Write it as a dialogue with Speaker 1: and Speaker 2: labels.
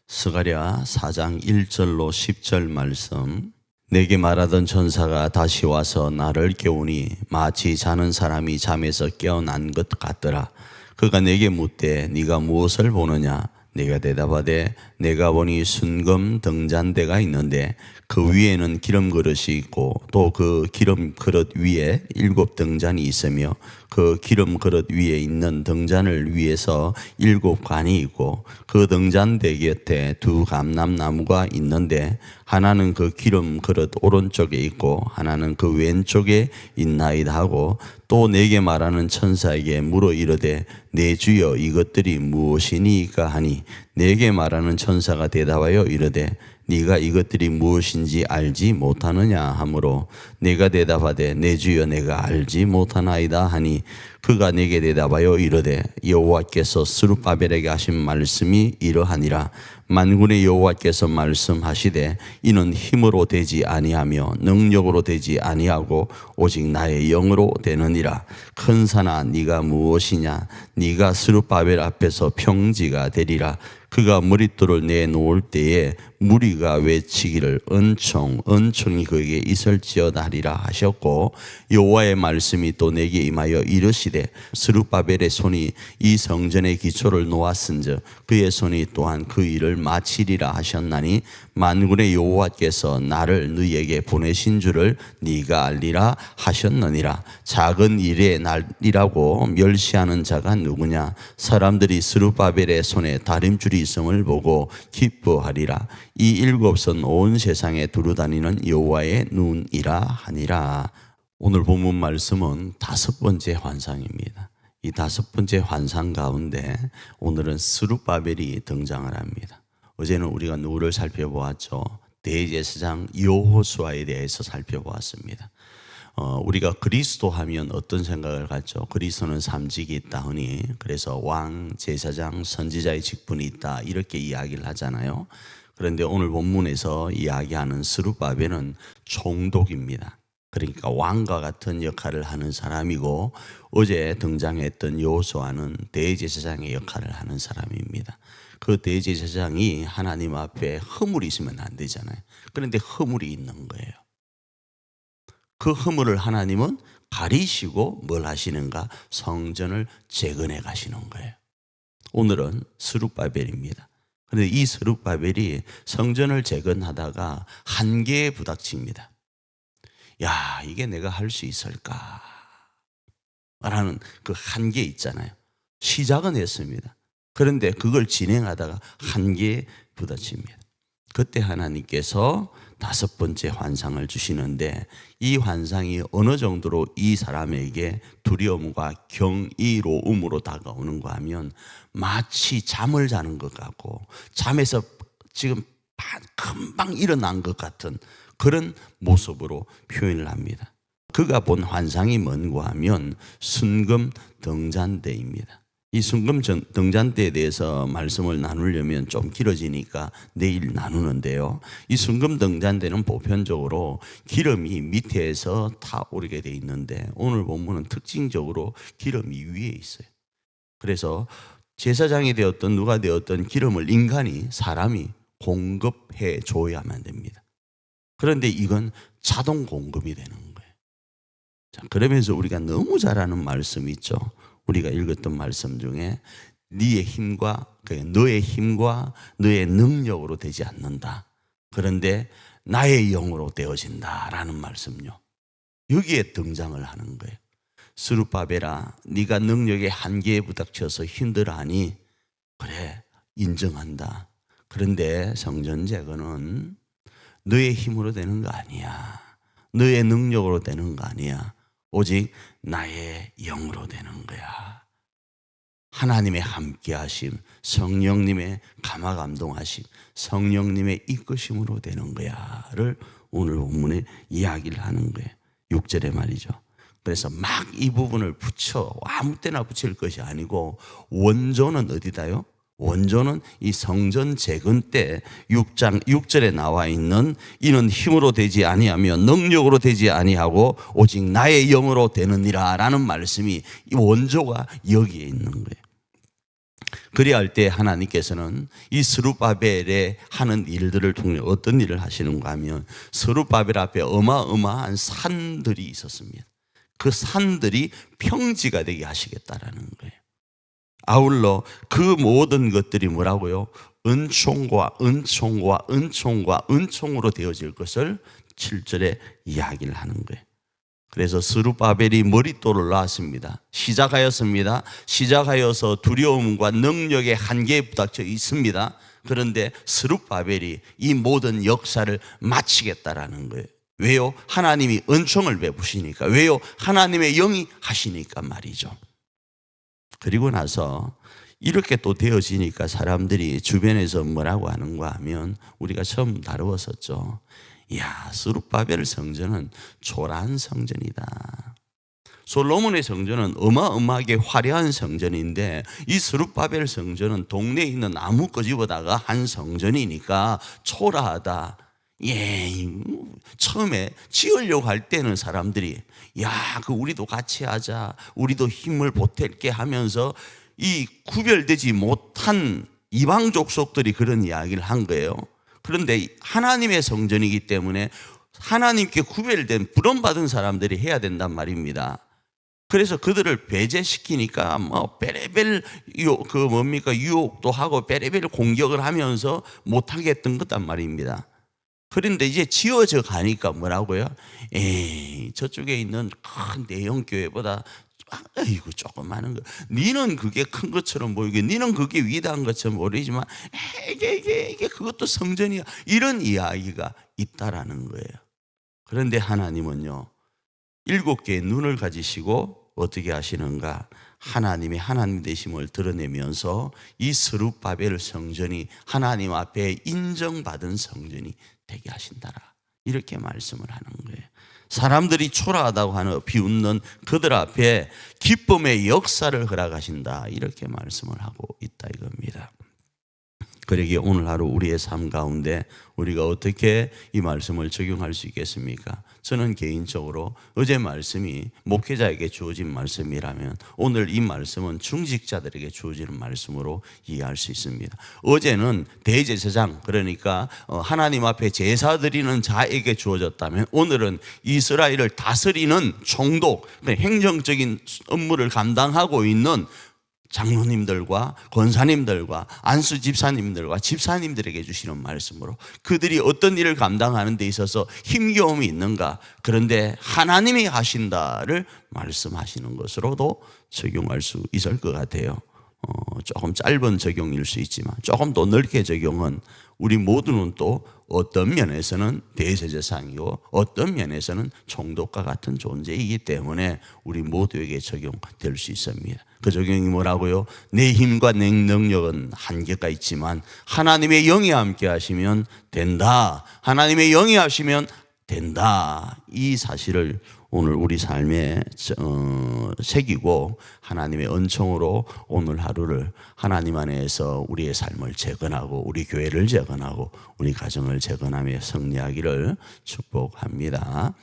Speaker 1: 스가랴 4장 1절로 10절 말씀. 내게 말하던 천사가 다시 와서 나를 깨우니 마치 자는 사람이 잠에서 깨어난 것 같더라. 그가 내게 묻되 네가 무엇을 보느냐? 내가 대답하되 내가 보니 순금 등잔대가 있는데 그 위에는 기름 그릇이 있고 또 그 기름 그릇 위에 7 등잔이 있으며 그 기름 그릇 위에 있는 등잔을 위에서 7 관이 있고 그 등잔대 곁에 2 감람나무가 있는데 하나는 그 기름 그릇 오른쪽에 있고 하나는 그 왼쪽에 있나이다 하고 또 내게 말하는 천사에게 물어 이르되 내 주여 이것들이 무엇이니까 하니 내게 말하는 천사가 대답하여 이르되 네가 이것들이 무엇인지 알지 못하느냐 하므로 내가 대답하되 내 주여 내가 알지 못하나이다 하니 그가 내게 대답하여 이르되 여호와께서 스룹바벨에게 하신 말씀이 이러하니라. 만군의 여호와께서 말씀하시되 이는 힘으로 되지 아니하며 능력으로 되지 아니하고 오직 나의 영으로 되느니라. 큰 산아 네가 무엇이냐? 네가 스룹바벨 앞에서 평지가 되리라. 그가 머릿돌을 내놓을 때에 무리가 외치기를 은총이 그에게 있을지어다 하리라 하셨고 여호와의 말씀이 또 내게 임하여 이르시되 스룹바벨의 손이 이 성전의 기초를 놓았은즉 그의 손이 또한 그 일을 마치리라 하셨나니 만군의 여호와께서 나를 너희에게 보내신 줄을 네가 알리라 하셨느니라. 작은 일의 날이라고 멸시하는 자가 누구냐? 사람들이 스룹바벨의 손에 다림줄이 있음을 보고 기뻐하리라. 이 7은 온 세상에 두루다니는 여호와의 눈이라 하니라. 오늘 본문 말씀은 5번째 환상입니다. 이 5번째 환상 가운데 오늘은 스룹바벨이 등장을 합니다. 어제는 우리가 누구를 살펴보았죠? 대제사장 여호수아에 대해서 살펴보았습니다. 우리가 그리스도 하면 어떤 생각을 갖죠? 그리스도는 삼직이 있다 하니 그래서 왕, 제사장, 선지자의 직분이 있다 이렇게 이야기를 하잖아요. 그런데 오늘 본문에서 이야기하는 스룹바벨은 총독입니다. 그러니까 왕과 같은 역할을 하는 사람이고 어제 등장했던 여호수아는 대제사장의 역할을 하는 사람입니다. 그 대제사장이 하나님 앞에 허물이 있으면 안 되잖아요. 그런데 허물이 있는 거예요. 그 허물을 하나님은 가리시고 뭘 하시는가? 성전을 재건해 가시는 거예요. 오늘은 스룹바벨입니다. 그런데 이 스룹바벨이 성전을 재건하다가 한계에 부닥칩니다. 야, 이게 내가 할 수 있을까? 라는 그 한계 있잖아요. 시작은 했습니다. 그런데 그걸 진행하다가 한계에 부닥칩니다. 그때 하나님께서 5번째 환상을 주시는데 이 환상이 어느 정도로 이 사람에게 두려움과 경이로움으로 다가오는가 하면 마치 잠을 자는 것 같고 잠에서 지금 금방 일어난 것 같은 그런 모습으로 표현을 합니다. 그가 본 환상이 뭔가 하면 순금 등잔대입니다. 이 순금 등잔대에 대해서 말씀을 나누려면 좀 길어지니까 내일 나누는데요. 이 순금 등잔대는 보편적으로 기름이 밑에서 타오르게 돼 있는데 오늘 본문은 특징적으로 기름이 위에 있어요. 그래서 제사장이 되었던 누가 되었던 기름을 사람이 공급해 줘야만 됩니다. 그런데 이건 자동 공급이 되는 거예요. 자, 그러면서 우리가 너무 잘 아는 말씀이 있죠. 우리가 읽었던 말씀 중에 너의 힘과 너의 능력으로 되지 않는다. 그런데 나의 영으로 되어진다라는 말씀요. 여기에 등장을 하는 거예요. 스룹바벨아, 네가 능력의 한계에 부닥쳐서 힘들어하니 그래, 인정한다. 그런데 성전 재건은 너의 힘으로 되는 거 아니야. 너의 능력으로 되는 거 아니야. 오직 나의 영으로 되는 거야. 하나님의 함께하심, 성령님의 감화감동하심, 성령님의 이끄심으로 되는 거야를 오늘 본문에 이야기를 하는 거예요. 6절에 말이죠. 그래서 막 이 부분을 붙여 아무 때나 붙일 것이 아니고 원조는 어디다요? 원조는 이 성전 재건 때 6장 6절에 나와 있는 이는 힘으로 되지 아니하며 능력으로 되지 아니하고 오직 나의 영으로 되느니라 라는 말씀이 이 원조가 여기에 있는 거예요. 그래야 할 때 하나님께서는 이 스룹바벨의 하는 일들을 통해 어떤 일을 하시는가 하면 스룹바벨 앞에 어마어마한 산들이 있었습니다. 그 산들이 평지가 되게 하시겠다라는 거예요. 아울러 그 모든 것들이 뭐라고요? 은총과 은총과 은총과 은총으로 되어질 것을 7절에 이야기를 하는 거예요. 그래서 스룹바벨이 머릿돌을 놨습니다. 시작하였습니다. 시작하여서 두려움과 능력의 한계에 부닥쳐 있습니다. 그런데 스룹바벨이 이 모든 역사를 마치겠다라는 거예요. 왜요? 하나님이 은총을 베푸시니까. 왜요? 하나님의 영이 하시니까 말이죠. 그리고 나서 이렇게 또 되어지니까 사람들이 주변에서 뭐라고 하는가 하면 우리가 처음 다루었었죠. 이야, 스룹바벨 성전은 초라한 성전이다. 솔로몬의 성전은 어마어마하게 화려한 성전인데 이 스룹바벨 성전은 동네에 있는 나무 꺼지보다가 한 성전이니까 초라하다. 예, 처음에 지으려고 할 때는 사람들이 야, 우리도 같이 하자. 우리도 힘을 보탤게 하면서 이 구별되지 못한 이방 족속들이 그런 이야기를 한 거예요. 그런데 하나님의 성전이기 때문에 하나님께 구별된 부름받은 사람들이 해야 된단 말입니다. 그래서 그들을 배제시키니까 베레벨 유혹도 하고 베레벨 공격을 하면서 못하게 했던 거단 말입니다. 그런데 이제 지어져 가니까 뭐라고요? 에이, 저쪽에 있는 큰 대형 교회보다 이거 조그마한 거. 니는 그게 큰 것처럼 보이고, 니는 그게 위대한 것처럼 보이지만, 이게 그것도 성전이야. 이런 이야기가 있다라는 거예요. 그런데 하나님은요, 7개의 눈을 가지시고 어떻게 하시는가? 하나님의 하나님 되심을 드러내면서 이 스룹바벨 성전이 하나님 앞에 인정받은 성전이 되게 하신다라. 이렇게 말씀을 하는 거예요. 사람들이 초라하다고 하는 비웃는 그들 앞에 기쁨의 역사를 허락하신다. 이렇게 말씀을 하고 있다 이겁니다. 그러기에 오늘 하루 우리의 삶 가운데 우리가 어떻게 이 말씀을 적용할 수 있겠습니까? 저는 개인적으로 어제 말씀이 목회자에게 주어진 말씀이라면 오늘 이 말씀은 중직자들에게 주어지는 말씀으로 이해할 수 있습니다. 어제는 대제사장, 그러니까 하나님 앞에 제사 드리는 자에게 주어졌다면 오늘은 이스라엘을 다스리는 총독, 행정적인 업무를 감당하고 있는 장로님들과 권사님들과 안수 집사님들과 집사님들에게 주시는 말씀으로 그들이 어떤 일을 감당하는 데 있어서 힘겨움이 있는가, 그런데 하나님이 하신다를 말씀하시는 것으로도 적용할 수 있을 것 같아요. 조금 짧은 적용일 수 있지만 조금 더 넓게 적용은 우리 모두는 또 어떤 면에서는 대제사장이고 어떤 면에서는 총독과 같은 존재이기 때문에 우리 모두에게 적용될 수 있습니다. 그 적용이 뭐라고요? 내 힘과 내 능력은 한계가 있지만 하나님의 영이 함께 하시면 된다. 하나님의 영이 하시면 된다. 이 사실을 오늘 우리 삶에 새기고 하나님의 은총으로 오늘 하루를 하나님 안에서 우리의 삶을 재건하고 우리 교회를 재건하고 우리 가정을 재건하며 승리하기를 축복합니다.